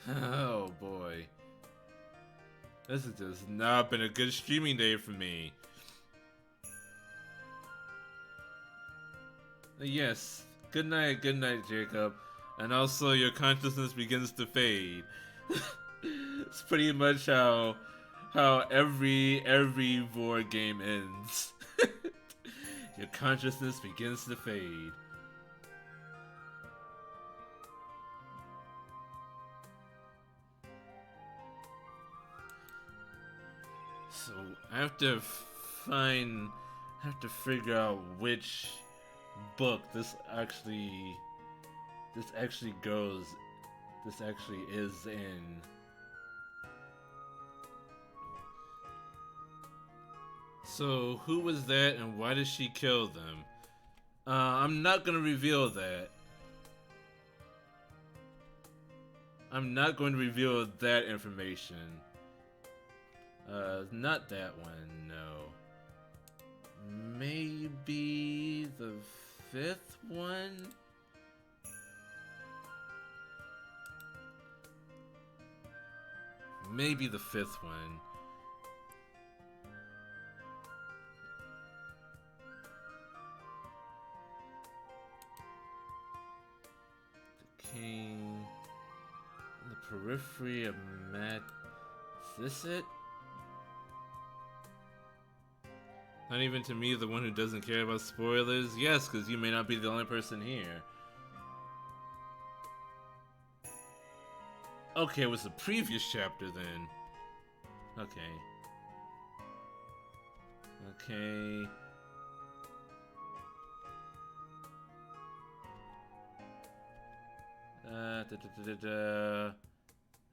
Oh boy. This has just not been a good streaming day for me. Yes, good night, Jacob. And also, your consciousness begins to fade. It's pretty much how every board game ends. Your consciousness begins to fade. So I have to figure out which book this actually goes, this actually is in. So who was that and why did she kill them? I'm not gonna reveal that. I'm not going to reveal that information. Not that one, no. Maybe the fifth one? Maybe the fifth one. The king... in the periphery of Matt... Is this it? Not even to me, the one who doesn't care about spoilers? Yes, because you may not be the only person here. Okay, it was the previous chapter then. Okay. Okay.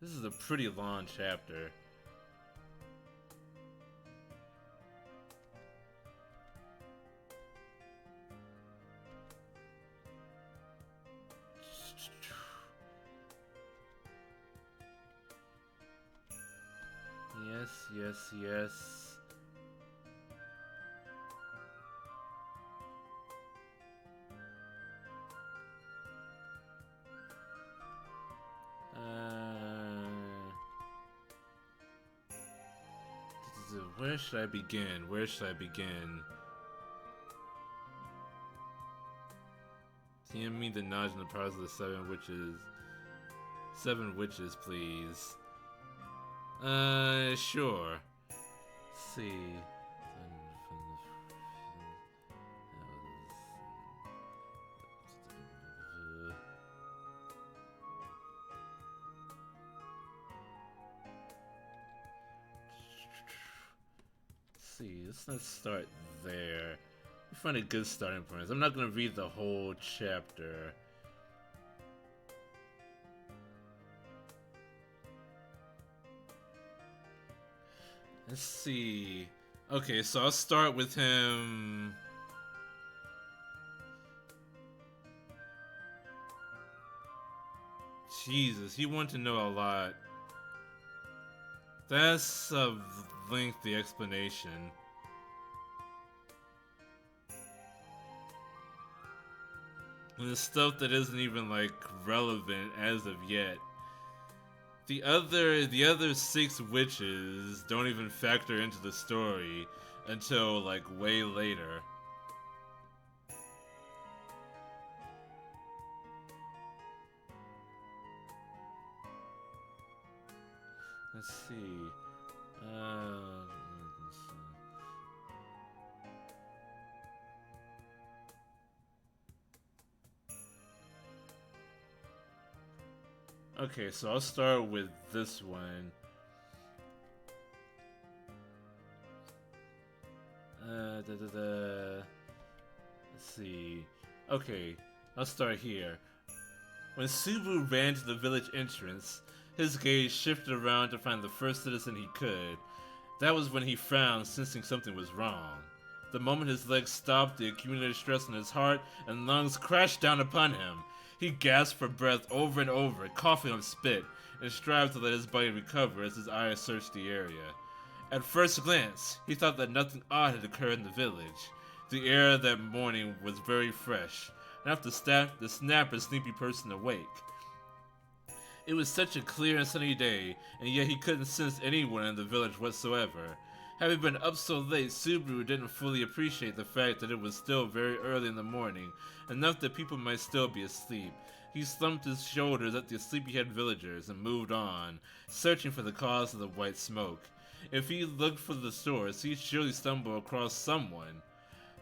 This is a pretty long chapter. Yes. Where should I begin? Hand me the knowledge and the powers of the seven witches. Seven witches, please. Sure. Let's see. Let's start there. We find a good starting point. I'm not gonna read the whole chapter. Let's see. Okay, so I'll start with him. Jesus, he wanted to know a lot. That's a lengthy explanation. And the stuff that isn't even like relevant as of yet. The other six witches don't even factor into the story until like way later. Let's see. Okay, so I'll start with this one. Let's see. Okay, I'll start here. When Subu ran to the village entrance, his gaze shifted around to find the first citizen he could. That was when he frowned, sensing something was wrong. The moment his legs stopped, the accumulated stress in his heart and lungs crashed down upon him. He gasped for breath over and over, coughing up spit, and strived to let his body recover as his eyes searched the area. At first glance, he thought that nothing odd had occurred in the village. The air that morning was very fresh, enough to snap a sleepy person awake. It was such a clear and sunny day, and yet he couldn't sense anyone in the village whatsoever. Having been up so late, Subaru didn't fully appreciate the fact that it was still very early in the morning, enough that people might still be asleep. He slumped his shoulders at the sleepyhead villagers and moved on, searching for the cause of the white smoke. If he looked for the source, he'd surely stumble across someone.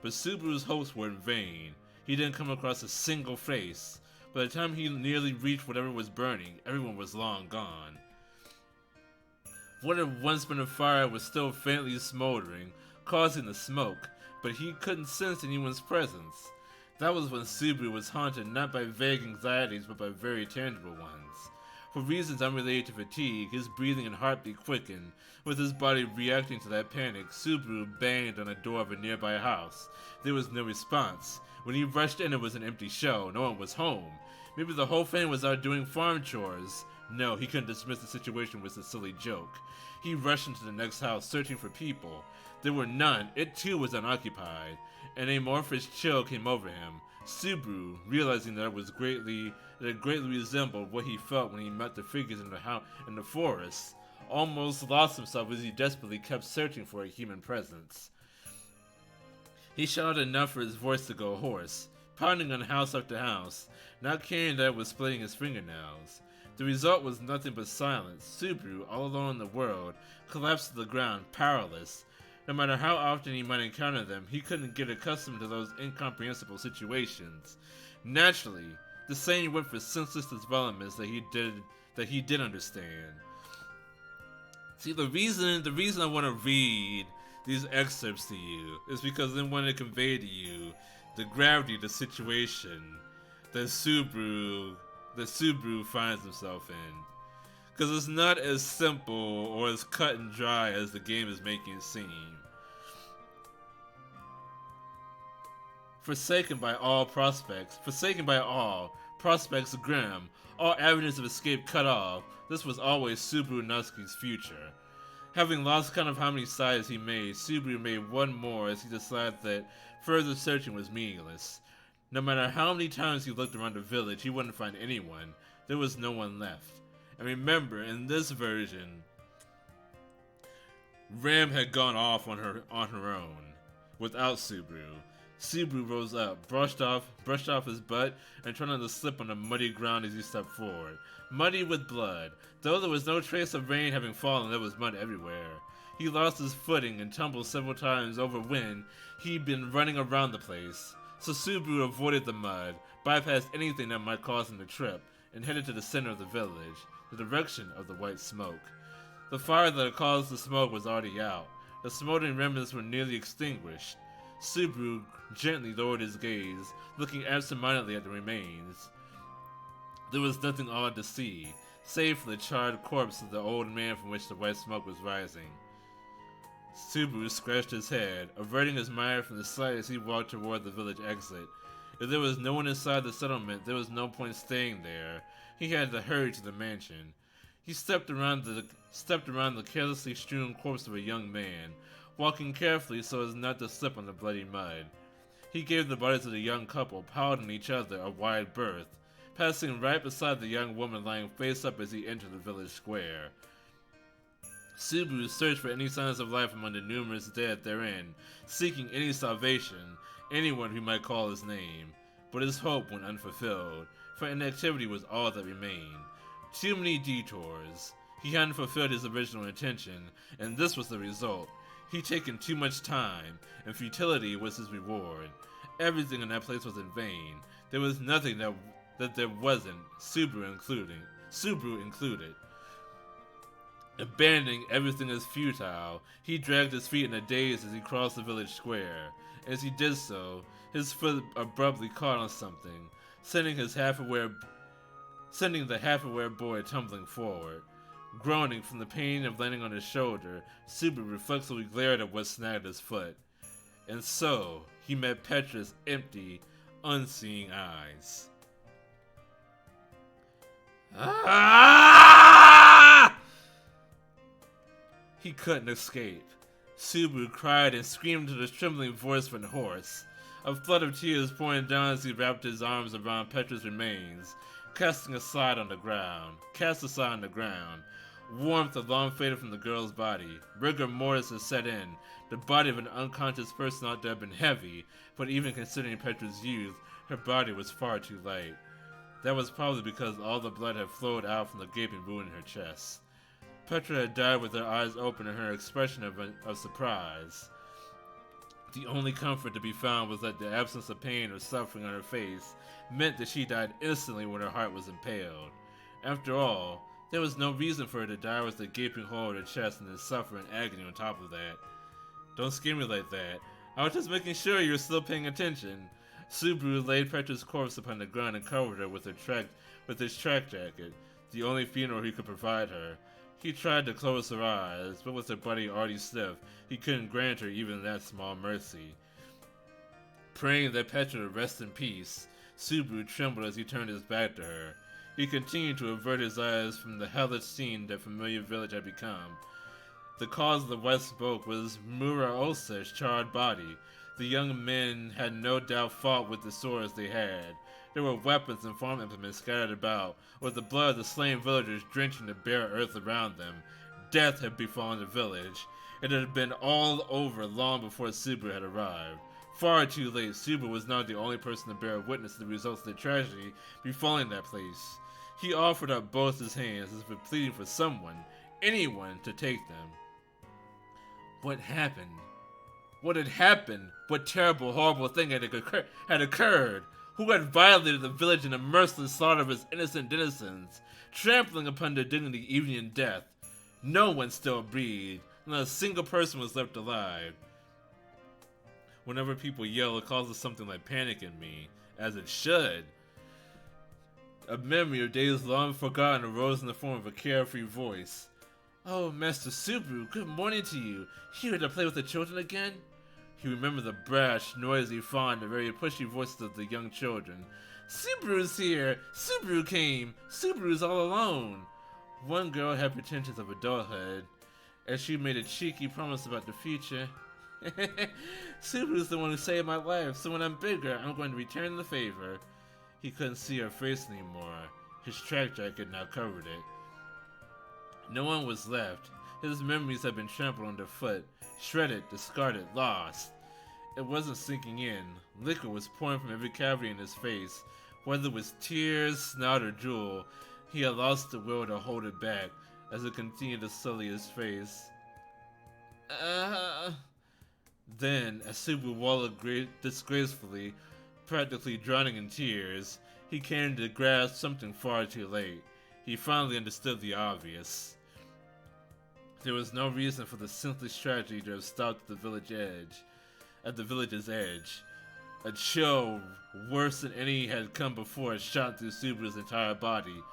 But Subaru's hopes were in vain. He didn't come across a single face. By the time he nearly reached whatever was burning, everyone was long gone. What had once been a fire was still faintly smoldering, causing the smoke, but he couldn't sense anyone's presence. That was when Subaru was haunted not by vague anxieties but by very tangible ones. For reasons unrelated to fatigue, his breathing and heartbeat quickened. With his body reacting to that panic, Subaru banged on the door of a nearby house. There was no response. When he rushed in, it was an empty shell. No one was home. Maybe the whole family was out doing farm chores. No, he couldn't dismiss the situation with a silly joke. He rushed into the next house, searching for people. There were none. It too was unoccupied. An amorphous chill came over him. Subaru, realizing that it greatly resembled what he felt when he met the figures in the forest, almost lost himself as he desperately kept searching for a human presence. He shouted enough for his voice to go hoarse, pounding on house after house, not caring that it was splitting his fingernails. The result was nothing but silence. Subaru, all alone in the world, collapsed to the ground, powerless. No matter how often he might encounter them, he couldn't get accustomed to those incomprehensible situations. Naturally, the same went for senseless developments that he did understand. See, the reason I want to read these excerpts to you is because I want to convey to you the gravity of the situation that Subaru finds himself in. Because it's not as simple or as cut and dry as the game is making it seem. Forsaken by all, prospects grim, all avenues of escape cut off, this was always Subaru Nutsuki's future. Having lost count of how many sides he made, Subaru made one more as he decided that further searching was meaningless. No matter how many times he looked around the village, he wouldn't find anyone. There was no one left. And remember, in this version, Ram had gone off on her own, without Subaru. Subaru rose up, brushed off his butt, and tried not to slip on the muddy ground as he stepped forward. Muddy with blood. Though there was no trace of rain having fallen, there was mud everywhere. He lost his footing and tumbled several times over when he'd been running around the place. So Subaru avoided the mud, bypassed anything that might cause him to trip, and headed to the center of the village, the direction of the white smoke. The fire that had caused the smoke was already out. The smoldering remnants were nearly extinguished. Subaru gently lowered his gaze, looking absentmindedly at the remains. There was nothing odd to see, save for the charred corpse of the old man from which the white smoke was rising. Subaru scratched his head, averting his mind from the sight as he walked toward the village exit. If there was no one inside the settlement, there was no point staying there. He had to hurry to the mansion. He stepped around the carelessly strewn corpse of a young man, walking carefully so as not to slip on the bloody mud. He gave the bodies of the young couple, piled on each other, a wide berth, passing right beside the young woman lying face up as he entered the village square. Subaru searched for any signs of life among the numerous dead therein, seeking any salvation, anyone who might call his name. But his hope went unfulfilled, for inactivity was all that remained. Too many detours. He hadn't fulfilled his original intention, and this was the result. He'd taken too much time, and futility was his reward. Everything in that place was in vain. There was nothing that there wasn't, Subaru included. Abandoning everything as futile, he dragged his feet in a daze as he crossed the village square. As he did so, his foot abruptly caught on something, sending the half-aware boy tumbling forward. Groaning from the pain of landing on his shoulder, Subaru reflexively glared at what snagged his foot. And so, he met Petra's empty, unseeing eyes. Ah! He couldn't escape. Subaru cried and screamed into his trembling voice when hoarse. A flood of tears pouring down as he wrapped his arms around Petra's remains. Cast aside on the ground. Warmth had long faded from the girl's body. Rigor mortis had set in. The body of an unconscious person ought to have been heavy, but even considering Petra's youth, her body was far too light. That was probably because all the blood had flowed out from the gaping wound in her chest. Petra had died with her eyes open and her expression of surprise. The only comfort to be found was that the absence of pain or suffering on her face meant that she died instantly when her heart was impaled. After all, there was no reason for her to die with a gaping hole in her chest and then suffer in agony on top of that. Don't scare me like that. I was just making sure you were still paying attention. Subaru laid Petra's corpse upon the ground and covered her with his track jacket, the only funeral he could provide her. He tried to close her eyes, but with her body already stiff, he couldn't grant her even that small mercy. Praying that Petra would rest in peace, Subaru trembled as he turned his back to her. He continued to avert his eyes from the hellish scene that familiar village had become. The cause of the wet smoke was Muraosa's charred body. The young men had no doubt fought with the swords they had. There were weapons and farm implements scattered about, with the blood of the slain villagers drenching the bare earth around them. Death had befallen the village. It had been all over long before Subaru had arrived. Far too late, Subaru was not the only person to bear witness to the results of the tragedy befalling that place. He offered up both his hands as if pleading for someone, anyone, to take them. What happened? What had happened? What terrible, horrible thing had occurred? Who had violated the village in a merciless slaughter of its innocent denizens, trampling upon their dignity even in death? No one still breathed. Not a single person was left alive. Whenever people yell, it causes something like panic in me, as it should. A memory of days long forgotten arose in the form of a carefree voice. "Oh, Master Subaru, good morning to you. Here to play with the children again?" He remembered the brash, noisy, fond, and very pushy voices of the young children. "Subaru's here! Subaru came! Subaru's all alone!" One girl had pretensions of adulthood, as she made a cheeky promise about the future. "Subaru's the one who saved my life, so when I'm bigger, I'm going to return the favor." He couldn't see her face anymore. His track jacket now covered it. No one was left. His memories had been trampled underfoot, shredded, discarded, lost. It wasn't sinking in. Liquor was pouring from every cavity in his face. Whether it was tears, snot, or drool, he had lost the will to hold it back as it continued to sully his face. Then, as Subaru wallowed disgracefully, practically drowning in tears, he came to grasp something far too late. He finally understood the obvious. There was no reason for the senseless tragedy to have stopped at the village's edge. A chill, worse than any had come before, had shot through Subaru's entire body.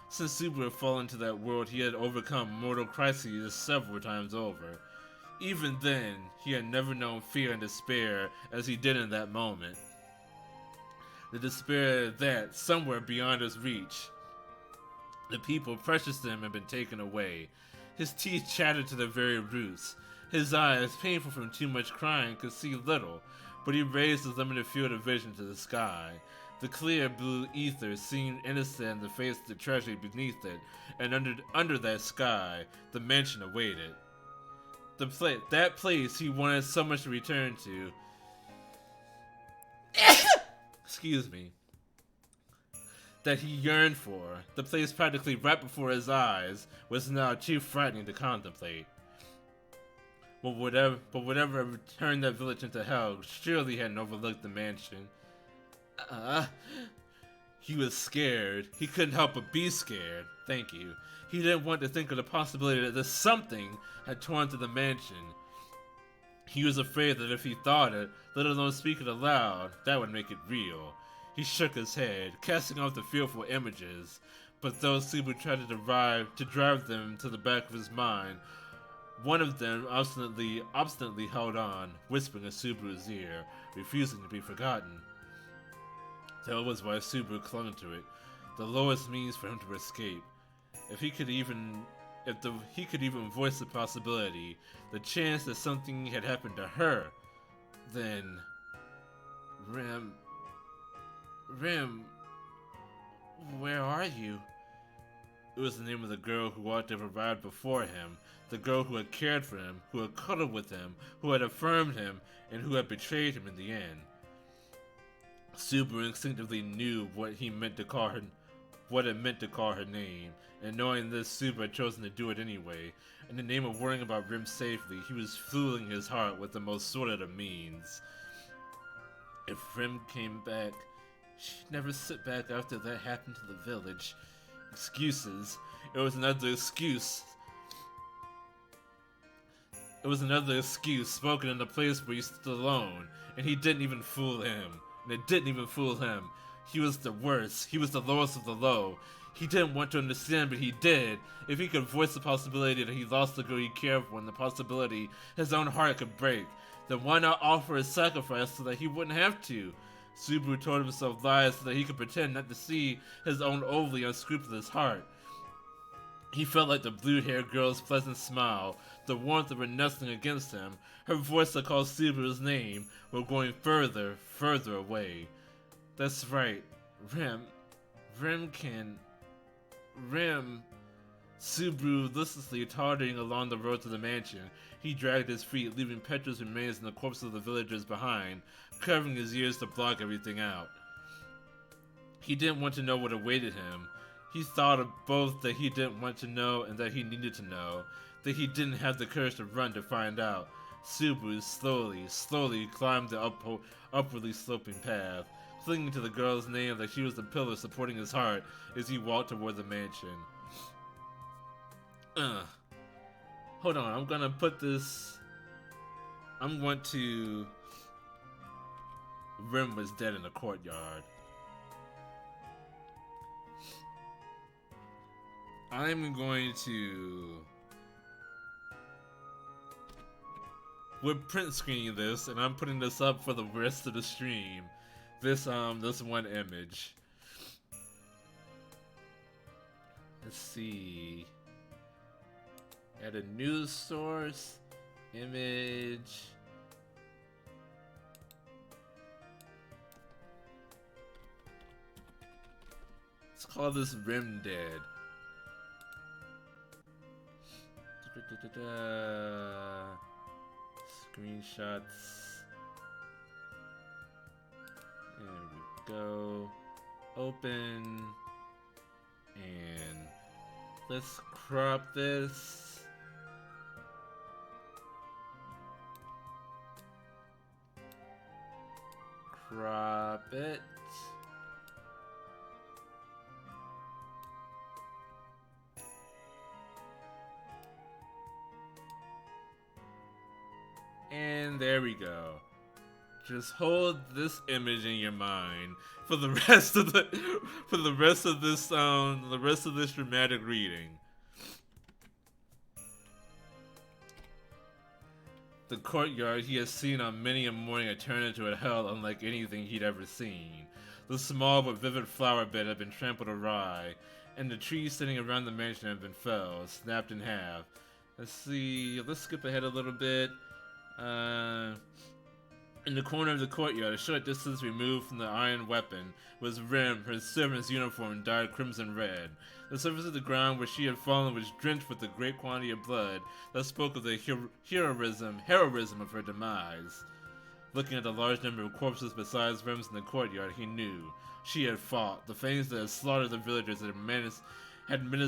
Since Subaru had fallen into that world, he had overcome mortal crises several times over. Even then, he had never known fear and despair as he did in that moment. The despair that, somewhere beyond his reach, the people precious to him had been taken away. His teeth chattered to their very roots. His eyes, painful from too much crying, could see little, but he raised his limited field of vision to the sky. The clear blue ether seemed innocent in the face of the treasure beneath it, and under that sky, the mansion awaited. That place he wanted so much to return to. Excuse me. That he yearned for, the place practically right before his eyes, was now too frightening to contemplate. But whatever turned that village into hell surely hadn't overlooked the mansion. He was scared. He couldn't help but be scared. Thank you. He didn't want to think of the possibility that this something had torn through the mansion. He was afraid that if he thought it, let alone speak it aloud, that would make it real. He shook his head, casting off the fearful images, but though Subaru tried to drive them to the back of his mind, one of them obstinately held on, whispering in Subaru's ear, refusing to be forgotten. That was why Subaru clung to it, the lowest means for him to escape. If he could even voice the possibility, the chance that something had happened to her, then Rim, where are are you? It was the name of the girl who ought to have arrived before him, the girl who had cared for him, who had cuddled with him, who had affirmed him, and who had betrayed him in the end. Subaru instinctively knew what it meant to call her name, and knowing this, Subaru had chosen to do it anyway. In the name of worrying about Rim safely, he was fooling his heart with the most sordid of means. If Rim came back, she'd never sit back after that happened to the village. Excuses. It was another excuse. It was another excuse spoken in a place where he stood alone, and he didn't even fool him. And it didn't even fool him. He was the worst. He was the lowest of the low. He didn't want to understand, but he did. If he could voice the possibility that he lost the girl he cared for and the possibility his own heart could break, then why not offer a sacrifice so that he wouldn't have to? Subaru told himself lies so that he could pretend not to see his own overly unscrupulous heart. He felt like the blue-haired girl's pleasant smile, the warmth of her nestling against him, her voice that called Subaru's name, were going further, further away. That's right, Rim. Subaru listlessly tottering along the road to the mansion. He dragged his feet, leaving Petra's remains and the corpses of the villagers behind, covering his ears to block everything out. He didn't want to know what awaited him. He thought of both that he didn't want to know and that he needed to know, that he didn't have the courage to run to find out. Subaru slowly climbed the upwardly sloping path, clinging to the girl's name like she was the pillar supporting his heart as he walked toward the mansion. Hold on, I'm going to... Rim was dead in the courtyard. I'm going to... We're print screening this, and I'm putting this up for the rest of the stream. This one image. Let's see. Add a news source. Image. Let's call this Rim Dead. Screenshots. There we go. Open. And let's crop this. Crop it. And there we go. Just hold this image in your mind for the rest of this dramatic reading. The courtyard he had seen on many a morning had turned into a hell unlike anything he'd ever seen. The small but vivid flower bed had been trampled awry, and the trees standing around the mansion had been felled, snapped in half. Let's see, let's skip ahead a little bit. In the corner of the courtyard, a short distance removed from the iron weapon, was Rim, her servant's uniform dyed crimson red. The surface of the ground where she had fallen was drenched with the great quantity of blood that spoke of the heroism of her demise. Looking at the large number of corpses beside Rim's in the courtyard, he knew. She had fought. The fangs that had slaughtered the villagers had menaced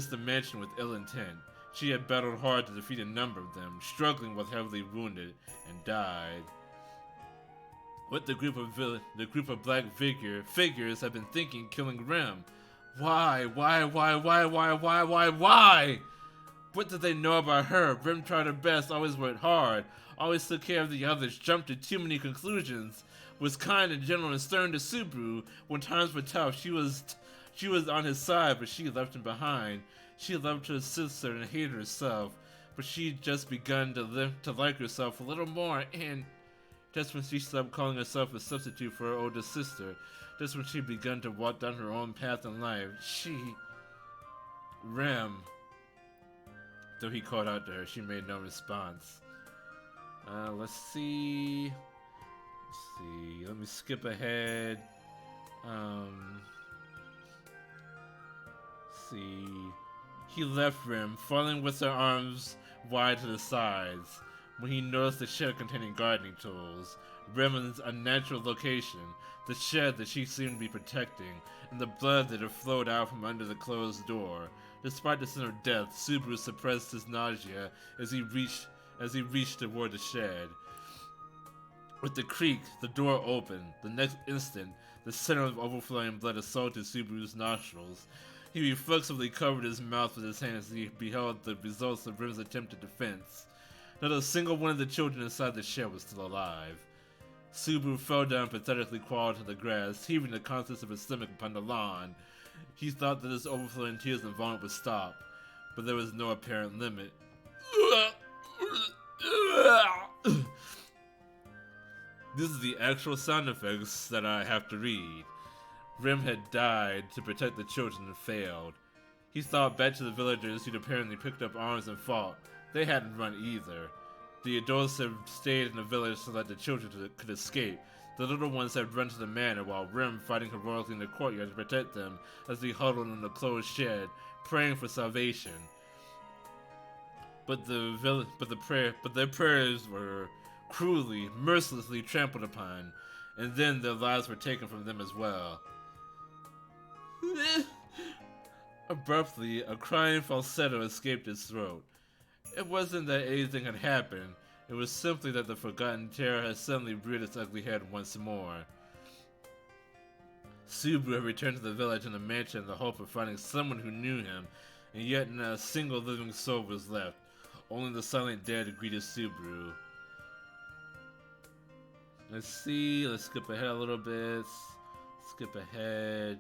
the mansion with ill intent. She had battled hard to defeat a number of them, struggling with heavily wounded, and died. What the group of black figures had been thinking killing Rim? Why? What did they know about her? Rim tried her best, always worked hard, always took care of the others, jumped to too many conclusions, was kind and gentle and stern to Subaru. When times were tough, she was on his side, but she left him behind. She loved her sister and hated herself, but she'd just begun to like herself a little more, and just when she stopped calling herself a substitute for her older sister, just when she'd begun to walk down her own path in life, Rim, though he called out to her, she made no response. Let's see, let me skip ahead. See. He left Rim, falling with her arms wide to the sides, when he noticed the shed containing gardening tools. Rim's unnatural location, the shed that she seemed to be protecting, and the blood that had flowed out from under the closed door. Despite the scent of death, Subaru suppressed his nausea as he reached toward the shed. With the creak, the door opened. The next instant, the scent of overflowing blood assaulted Subaru's nostrils. He reflexively covered his mouth with his hands as he beheld the results of Rim's attempted defense. Not a single one of the children inside the shed was still alive. Subaru fell down and pathetically crawled to the grass, heaving the contents of his stomach upon the lawn. He thought that his overflowing tears and vomit would stop, but there was no apparent limit. This is the actual sound effects that I have to read. Rim had died to protect the children and failed. He thought back to the villagers who'd apparently picked up arms and fought. They hadn't run either. The adults had stayed in the village so that the children could escape. The little ones had run to the manor while Rim fighting heroically in the courtyard to protect them as they huddled in the closed shed, praying for salvation. But their prayers were cruelly, mercilessly trampled upon, and then their lives were taken from them as well. Abruptly, a crying falsetto escaped his throat. It wasn't that anything had happened, it was simply that the forgotten terror had suddenly reared its ugly head once more. Subaru had returned to the village and the mansion in the hope of finding someone who knew him, and yet not a single living soul was left. Only the silent dead greeted Subaru. Let's see, let's skip ahead a little bit. Skip ahead.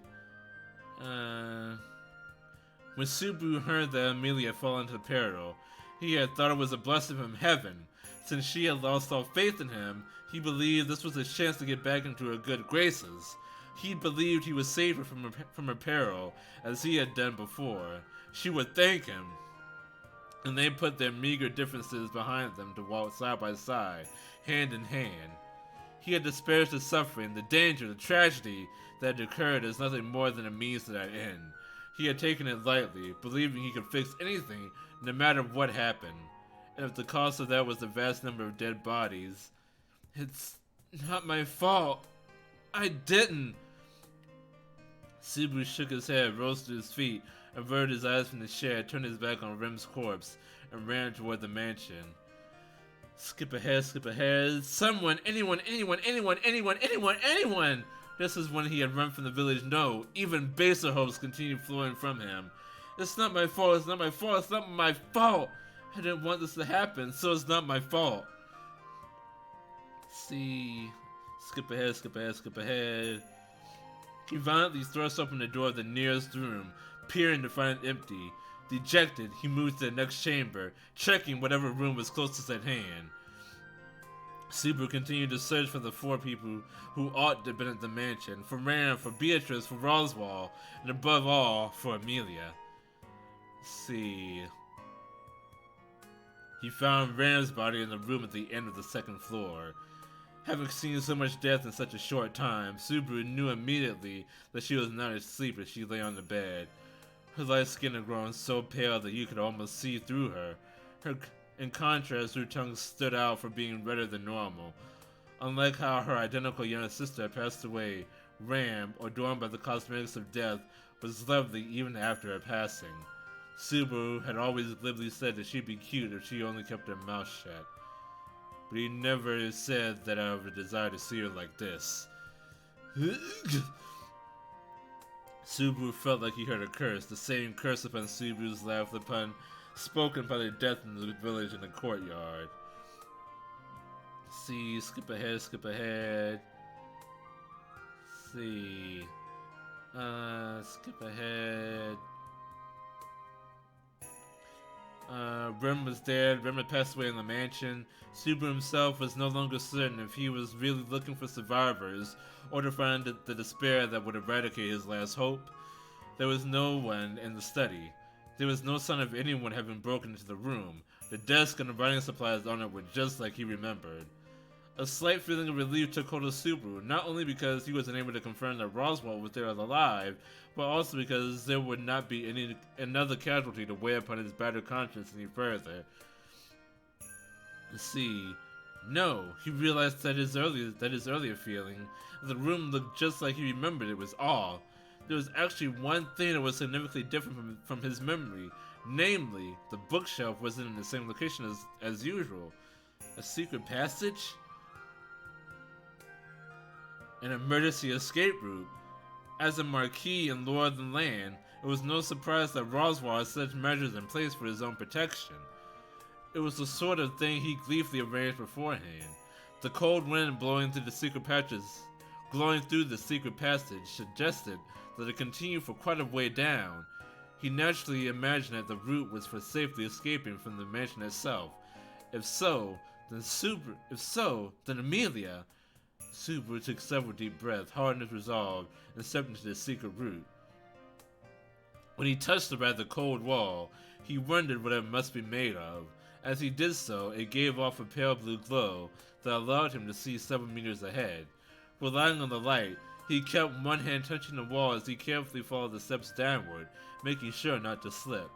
When Subaru heard that Amelia had fallen into peril, he had thought it was a blessing from heaven. Since she had lost all faith in him, he believed this was a chance to get back into her good graces. He believed he would save her from her peril, as he had done before. She would thank him. And they put their meager differences behind them to walk side by side, hand in hand. He had disparaged the suffering, the danger, the tragedy that had occurred as nothing more than a means to that end. He had taken it lightly, believing he could fix anything, no matter what happened. And if the cost of that was the vast number of dead bodies, it's not my fault. I didn't. Subaru shook his head, rose to his feet, averted his eyes from the shed, turned his back on Rim's corpse, and ran toward the mansion. Skip ahead, skip ahead. Someone, anyone. This is when he had run from the village. No, even baser hopes continued flowing from him. It's not my fault, it's not my fault, it's not my fault. I didn't want this to happen, so it's not my fault. See, skip ahead, skip ahead, skip ahead. He violently thrust open the door of the nearest room, peering to find it empty. Dejected, he moved to the next chamber, checking whatever room was closest at hand. Subaru continued to search for the four people who ought to have been at the mansion, for Ram, for Beatrice, for Roswell, and above all, for Amelia. Let's see. He found Ram's body in the room at the end of the second floor. Having seen so much death in such a short time, Subaru knew immediately that she was not asleep as she lay on the bed. Her light skin had grown so pale that you could almost see through her. In contrast, her tongue stood out for being redder than normal. Unlike how her identical younger sister had passed away, Ram, adorned by the cosmetics of death, was lovely even after her passing. Subaru had always glibly said that she'd be cute if she only kept her mouth shut. But he never said that I have a desire to see her like this. Subaru felt like he heard a curse, the same curse upon Subaru's laugh upon spoken by the death in the village in the courtyard. See, skip ahead, skip ahead. See. Skip ahead. Rim was dead. Rim had passed away in the mansion. Subaru himself was no longer certain if he was really looking for survivors or to find the despair that would eradicate his last hope. There was no one in the study. There was no sign of anyone having broken into the room. The desk and the writing supplies on it were just like he remembered. A slight feeling of relief took hold of Subaru, not only because he was unable to confirm that Roswell was there alive, but also because there would not be another casualty to weigh upon his battered conscience any further. See, no, he realized that his earlier feeling, the room looked just like he remembered it, was off. There was actually one thing that was significantly different from his memory, namely, the bookshelf wasn't in the same location as usual. A secret passage? An emergency escape route. As a marquis in Lord of the Land, it was no surprise that Roswell had such measures in place for his own protection. It was the sort of thing he gleefully arranged beforehand. The cold wind blowing through the secret passage suggested that it continued for quite a way down. He naturally imagined that the route was for safely escaping from the mansion itself. If so, then Amelia. Subaru took several deep breaths, hardened his resolve, and stepped into the secret route. When he touched the rather cold wall, he wondered what it must be made of. As he did so, it gave off a pale blue glow that allowed him to see several meters ahead. Relying on the light, he kept one hand touching the wall as he carefully followed the steps downward, making sure not to slip.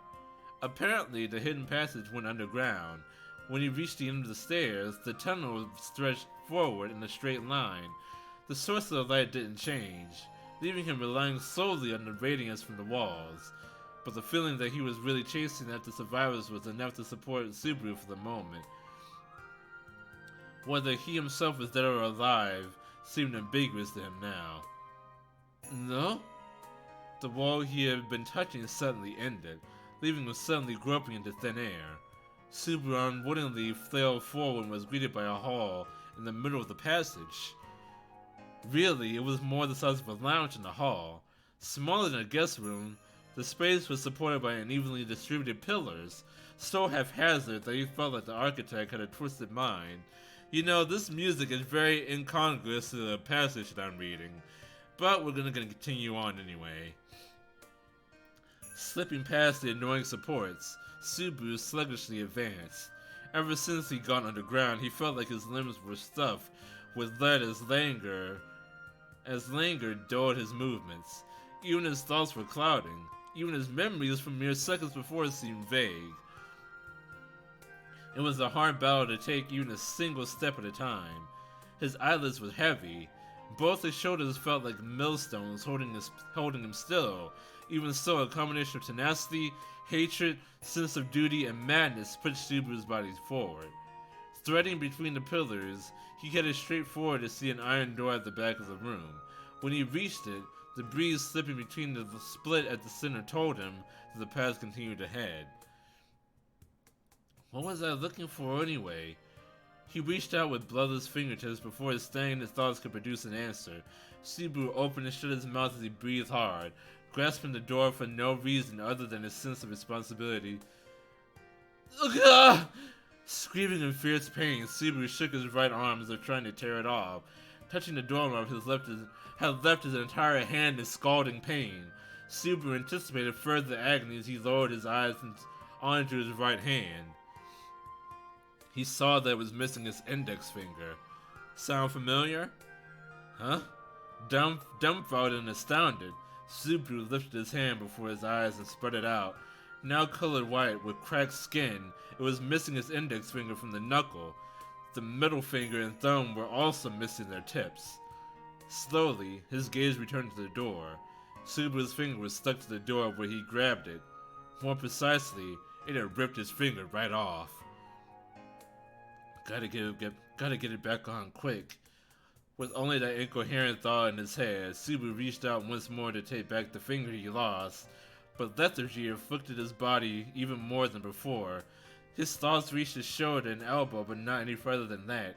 Apparently, the hidden passage went underground. When he reached the end of the stairs, the tunnel stretched forward in a straight line. The source of the light didn't change, leaving him relying solely on the radiance from the walls. But the feeling that he was really chasing after survivors was enough to support Subaru for the moment. Whether he himself was dead or alive seemed ambiguous to him now. No? The wall he had been touching suddenly ended, leaving him suddenly groping into thin air. Subaru unwittingly flailed forward and was greeted by a hall in the middle of the passage. Really, it was more the size of a lounge in the hall. Smaller than a guest room, the space was supported by unevenly distributed pillars, so haphazard that he felt like the architect had a twisted mind. You know, this music is very incongruous to the passage that I'm reading, but we're gonna continue on anyway. Slipping past the annoying supports, Subaru sluggishly advanced. Ever since he'd gone underground, he felt like his limbs were stuffed with lead as languor dulled his movements. Even his thoughts were clouding. Even his memories from mere seconds before seemed vague. It was a hard battle to take even a single step at a time. His eyelids were heavy. Both his shoulders felt like millstones holding him still. Even so, a combination of tenacity, hatred, sense of duty, and madness pushed Subaru's body forward. Threading between the pillars, he headed straight forward to see an iron door at the back of the room. When he reached it, the breeze slipping between the split at the center told him that the path continued ahead. What was I looking for anyway? He reached out with bloodless fingertips before his stagnant thoughts could produce an answer. Subaru opened and shut his mouth as he breathed hard, grasping the door for no reason other than a sense of responsibility. Ugh! Screaming in fierce pain, Subaru shook his right arm as if trying to tear it off. Touching the doorknob had left his entire hand in scalding pain. Subaru anticipated further agony as he lowered his eyes onto his right hand. He saw that it was missing his index finger. Sound familiar? Huh? Dumbfounded and astounded, Subaru lifted his hand before his eyes and spread it out. Now colored white with cracked skin, it was missing his index finger from the knuckle. The middle finger and thumb were also missing their tips. Slowly, his gaze returned to the door. Subaru's finger was stuck to the door where he grabbed it. More precisely, it had ripped his finger right off. Gotta get it back on quick. With only that incoherent thought in his head, Subaru reached out once more to take back the finger he lost, but lethargy afflicted his body even more than before. His thoughts reached his shoulder and elbow, but not any further than that.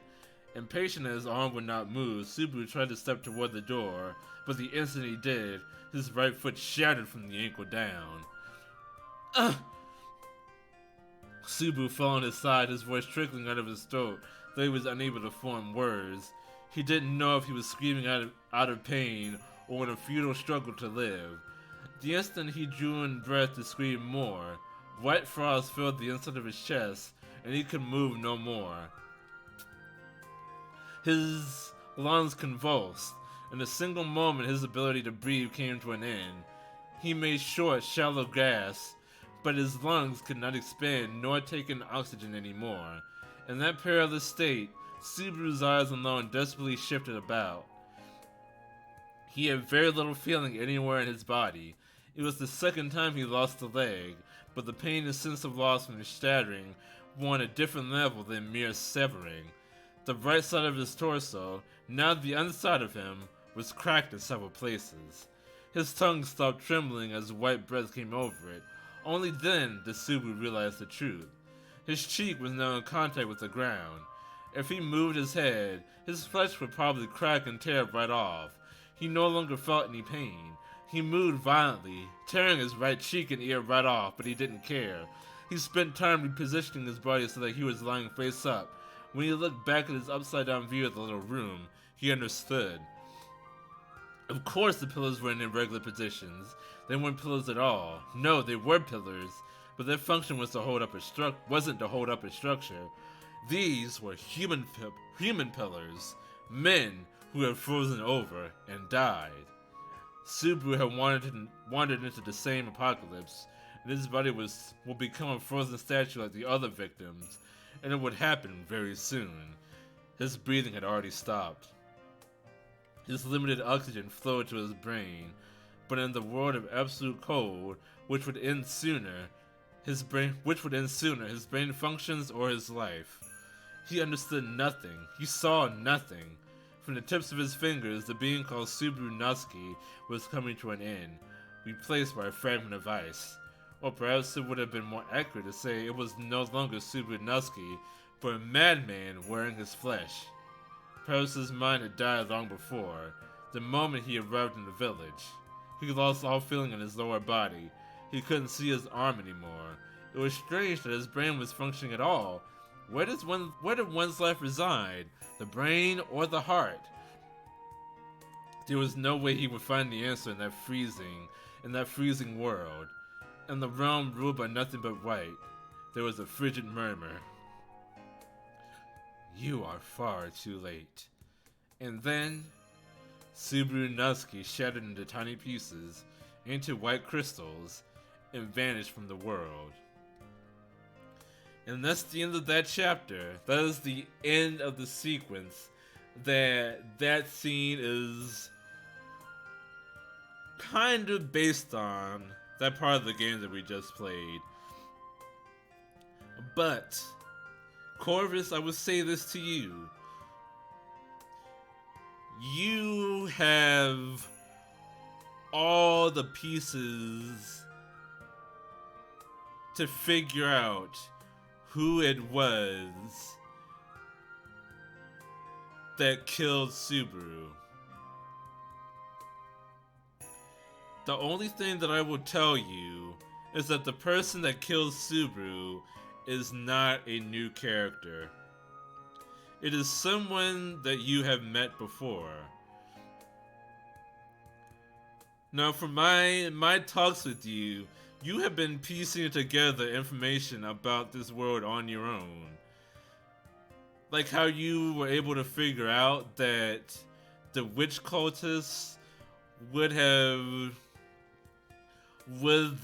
Impatient that his arm would not move, Subaru tried to step toward the door, but the instant he did, his right foot shattered from the ankle down. Ugh! Subaru fell on his side, his voice trickling out of his throat, though he was unable to form words. He didn't know if he was screaming out of pain or in a futile struggle to live. The instant he drew in breath to scream more, white frost filled the inside of his chest, and he could move no more. His lungs convulsed. In a single moment, his ability to breathe came to an end. He made short, shallow gasps, but his lungs could not expand nor take in oxygen anymore. In that perilous state, Subaru's eyes alone desperately shifted about. He had very little feeling anywhere in his body. It was the second time he lost a leg, but the pain and sense of loss from the shattering were on a different level than mere severing. The right side of his torso, now the underside of him, was cracked in several places. His tongue stopped trembling as white breath came over it. Only then did Subaru realize the truth. His cheek was now in contact with the ground. If he moved his head, his flesh would probably crack and tear right off. He no longer felt any pain. He moved violently, tearing his right cheek and ear right off, but he didn't care. He spent time repositioning his body so that he was lying face up. When he looked back at his upside-down view of the little room, he understood. Of course the pillars were in irregular positions. They weren't pillars at all. No, they were pillars, but their function was to hold up wasn't to hold up a structure. These were human pillars, men who had frozen over and died. Subaru had wandered into the same apocalypse, and his body would become a frozen statue like the other victims, and it would happen very soon. His breathing had already stopped. His limited oxygen flowed to his brain, but in the world of absolute cold, which would end sooner, his brain functions or his life. He understood nothing. He saw nothing. From the tips of his fingers, the being called Subaru Nusky was coming to an end, replaced by a fragment of ice. Or perhaps it would have been more accurate to say it was no longer Subaru Nusky, but a madman wearing his flesh. Perhaps his mind had died long before, the moment he arrived in the village. He lost all feeling in his lower body. He couldn't see his arm anymore. It was strange that his brain was functioning at all. Where did one's life reside? The brain or the heart? There was no way he would find the answer in that freezing world. In the realm ruled by nothing but white, there was a frigid murmur. You are far too late. And then, Subaru Nusky shattered into tiny pieces, into white crystals, and vanished from the world. And that's the end of that chapter. That is the end of the sequence. That scene is kind of based on that part of the game that we just played. But, Corvus, I would say this to you. You have all the pieces to figure out who it was that killed Subaru. The only thing that I will tell you is that the person that kills Subaru is not a new character. It is someone that you have met before. Now, from my talks with you, you have been piecing together information about this world on your own. Like how you were able to figure out that the witch cultists would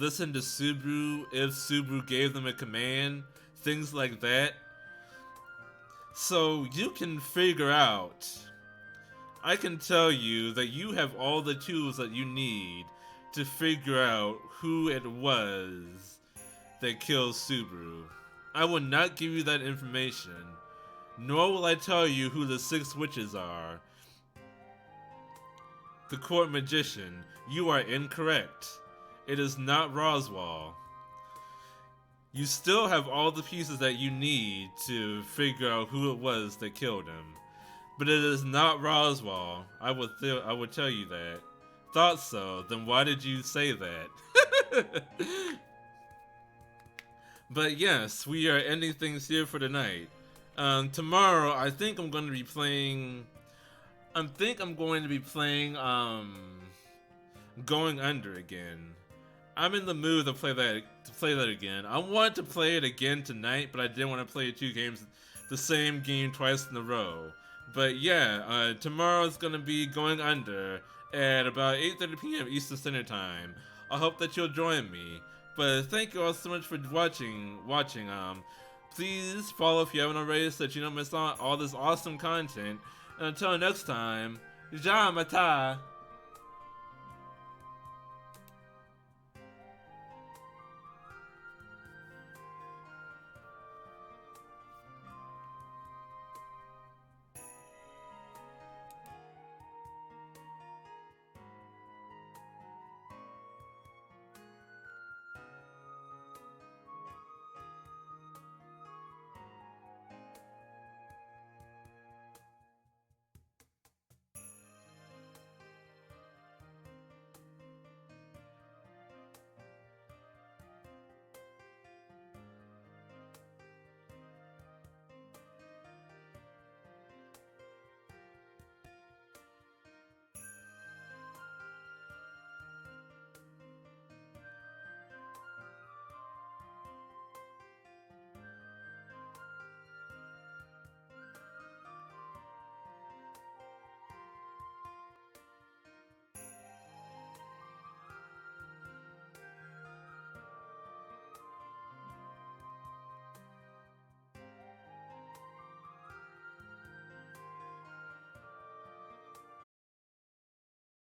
listen to Subaru if Subaru gave them a command, things like that. So you can figure out, I can tell you that you have all the tools that you need to figure out who it was that killed Subaru. I will not give you that information, nor will I tell you who the 6 witches are. The court magician, you are incorrect. It is not Roswell. You still have all the pieces that you need to figure out who it was that killed him. But it is not Roswell. I would tell you that. Thought so, then why did you say that? But yes, we are ending things here for tonight. Tomorrow, I think I'm going to be playing Going Under again. I'm in the mood to play that again. I wanted to play it again tonight, but I didn't want to play the same game twice in a row. But yeah, tomorrow's gonna be going under at about 8:30 p.m. Eastern Standard Time. I hope that you'll join me. But thank you all so much for watching. Please follow if you haven't already so that you don't miss out all this awesome content. And until next time, Ja Mata.